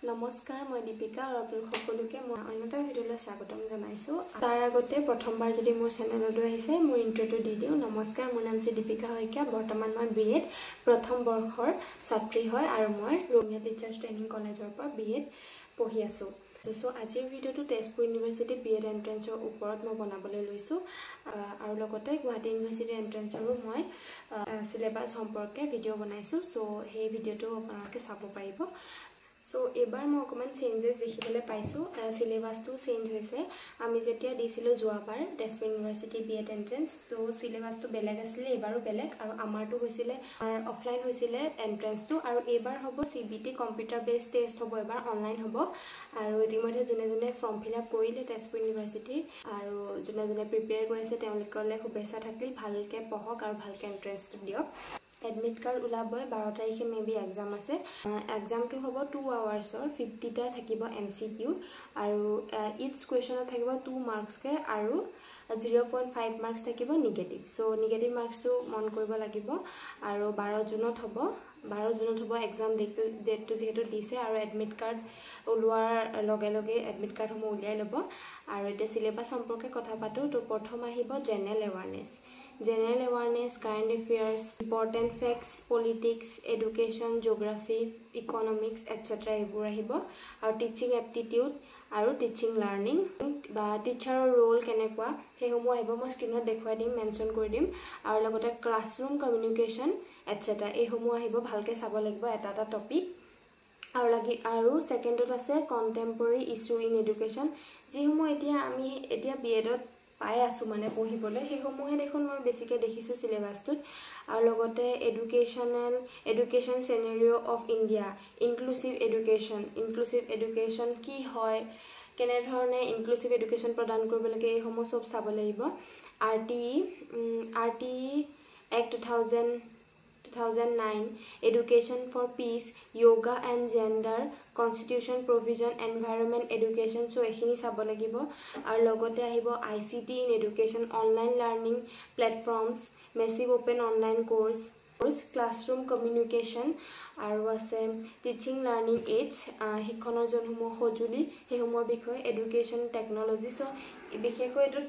নমস্কাৰ মই দীপিকা আৰু আপোনালোক সকলোকে মই অন্যটা ভিডিঅ'লৈ স্বাগতম জনাইছো তাৰ আগতে প্ৰথমবাৰ যদি মোৰ চেনেললৈ আহিছে মোৰ ইন্ট্ৰোটো দি দিও নমস্কাৰ মোৰ নাম শ্ৰী দীপিকা হৈকা বৰ্তমান মই বিএড প্ৰথম বৰ্ষৰ ছাত্ৰী হয় আৰু মই ৰঙিয়া টিচাৰ্ছ ট্ৰেইনিং কলেজৰ পৰা বিএড পঢ়ি আছো সো আজিৰ ভিডিঅ'টো তেজপুৰ ইউনিভাৰ্চিটি বিএড এন্ট্ৰেন্সৰ ওপৰত মই বনাবলৈ লৈছো আৰু লগতে গুৱাহাটী ইউনিভাৰ্চিটি এন্ট্ৰেন্সৰো মই সিলেবাস সম্পৰ্কে ভিডিঅ' বনাইছো সো সেই ভিডিঅ'টো আপোনালোকে চাব পাৰিব So এবাৰ মই অকমান চেঞ্জেস দেখিবলৈ পাইছো সিলেবাসটো চেঞ্জ হৈছে আমি যেতিয়া দিছিলো যোৱাবাৰ Tezpur university BEd entrance so সিলেবাসটো বেলেগ আছিল এবাৰো বেলেগ আৰু আমাৰটো হৈছিল অফলাইন হৈছিল এন্ট্ৰেন্সটো আৰু এবাৰ হ'ব সিবিটি কম্পিউটাৰ বেস টেষ্ট হ'ব এবাৰ অনলাইন হ'ব আৰু ইতিমধ্যে জনে ফৰ্ম ফিলআপ কৰিলে তেজপুৰ ইউনিভাৰ্চিটি আৰু জনে প্ৰিপেয়াৰ কৰিছে তেওঁলোকলৈ শুভেচ্ছা থাকিল ভালকে পঢ়ক আৰু ভালকে এন্ট্ৰেন্সটো দিয়ক Admit card ulaboi 12 tarikhe maybe exam ase exam to hobo 2 hours or 50 ta thakibo MCQ aru each question thakibo 2 marks ke aru 0.5 marks thakibo negative so negative marks to mon koribo lagibo aru 12 junot hobo exam date to jehetu dise aru admit card uluar loge admit card homo uliai lobo aru ete syllabus সম্পর্কে কথা পাতো তো প্রথম আহিব general awareness current affairs important facts politics education geography economics etc ebur ahibo aru teaching aptitude aru teaching learning ba teacher role kenekwa he homo ahibo mo screenot dekhwai dim mention kori dim aru logote classroom communication etc e homo ahibo bhalke sabo lagbo eta topic aru second dot ase contemporary issue in education ji homo etia BEd পাই আছো মানে পঢ়িবলে হে সমূহে দেখোন মই বেছিকে দেখিছো সিলেবাসটোত আৰু লগতে education scenario of India inclusive education কি হয় কেনে ধৰণে ইনক্লুসিভ এডুকেশন প্ৰদান কৰিব লাগে এই সমূহ সব চাব লাগিব RTE Act 2009 Education for Peace Yoga and Gender Constitution Provision Environment Education so ekhini sabo lagibo aru logote ahibo ICT in Education Online Learning Platforms Massive Open Online Course Classroom Communication aru ase Teaching Learning Aids hikkonor jonhumo hojuli hehumor bikhoy Education Technology so বিশেষকৈ এটো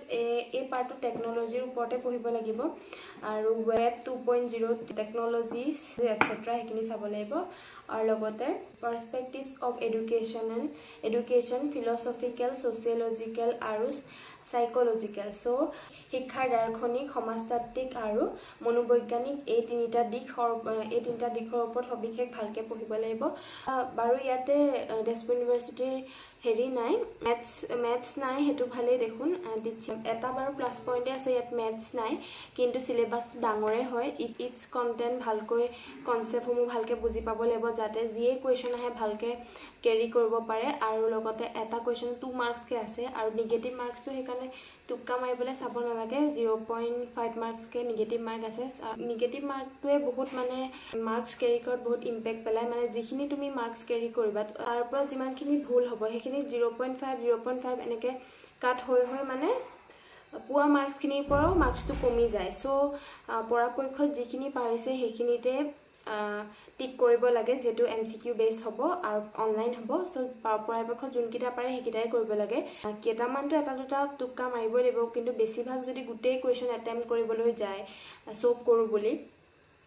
এই পাৰ্টটো টেকনলজিৰ ওপৰতে পঢ়িব লাগিব আৰু web 2.0 technologies এটসেট্ৰা হেকিনি চাব লাগিব আৰু লগতে পাৰ্সপেক্টিভস অফ এডুকেশন ফিলসফিক্যাল সোশিয়োলজিক্যাল আৰু সাইকোলজিক্যাল সো শিক্ষাৰ দাৰ্শনিক সমাজতাত্ত্বিক আৰু মনোবৈজ্ঞানিক এই তিনিটা দিশৰ ওপৰত সবিশেষ ভালকে পঢ়িব লাগিব বাৰু ইয়াতে তেজপুৰ ইউনিভাৰ্চিটিৰ হেৰি নাই ম্যাথছ নাই হেতু ভালে দেখুন এটা বাৰ প্লাস পইণ্টে আছে ইয়াত ম্যাথছ নাই কিন্তু সিলেবাসটো ডাঙৰে হয় ইটস কন্টেন্ট ভালকৈ কনসেপ্টসমূহ ভালকে বুজি পাব লাগিব যাতে যিয়ে কোৱেশ্চন আহে ভালকে কেৰি কৰিব পাৰে আৰু লগতে এটা কোৱেশ্চন 2 মাৰ্কস কে আছে আৰু নেগেটিভ মাৰ্কসটো হেকানে টুক্কা মাৰিবলে চাব নালাগে 0.5 মাৰ্কস কে নেগেটিভ মাৰ্ক আছে নেগেটিভ মাৰ্কটোৱে বহুত মানে মাৰ্কস কেৰি কৰাত বহুত ইম্পেক্ট পেলাই মানে যিখিনি তুমি মাৰ্কস কেৰি কৰিবা তাৰ পৰা যিমানখিনি ভুল হ'ব হেখিনি 0.5 এনেকে কাট হৈ মানে পুৱা মাৰ্কস খিনিৰ পৰাও মাৰ্কসটো কমি যায় সো পৰাপক্ষত যিখিনি পাৰিছে হেখিনিতে টিক কৰিব লাগে যেটো MCQ বেস হ'ব আৰু অনলাইন হ'ব সো পৰাপক্ষত যোনকিটা পাৰে হেকিটাই কৰিব লাগে কেটামানটো এটা দুটা টুক্কা মাৰিব লাগিব কিন্তু বেছিভাগ যদি গুটেই কোৱেশ্চন অ্যাটেম্প কৰিবলৈ যায় সব কৰো বুলি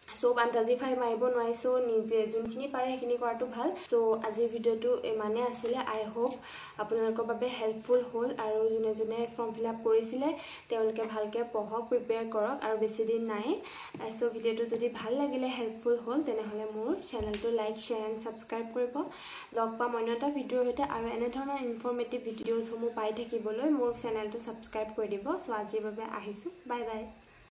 সব আন্দাজিফাই মাৰিব নোৱাৰিছো নিজে যোনখিনি পাৰে হেখিনি কৰাটো ভাল সো আজিৰ ভিডিওটো মানে আছিল আই হোপ আপোনালোকৰ বাবে হেল্পফুল হ'ল আৰু জনে ফৰ্ম ফিলআপ কৰিছিলে তেওঁলোকে ভালকে পঢ়ক প্ৰিপেয়াৰ কৰক আৰু বেছি দিন নাই সো ভিডিওটো যদি ভাল লাগিলে হেল্পফুল হ'ল তেনেহলে মোৰ চেনেলটো লাইক শেয়াৰ এণ্ড সাবস্ক্ৰাইব কৰিব লগ পাম অন্যটা ভিডিওৰ হৈতে আৰু এনে ধৰণৰ ইনফৰমেটিভ ভিডিওসমূহ পাই থাকিবলৈ মোৰ চেনেলটো সাবস্ক্ৰাইব কৰি দিব সো আজিৰ বাবে আহিছো বাই বাই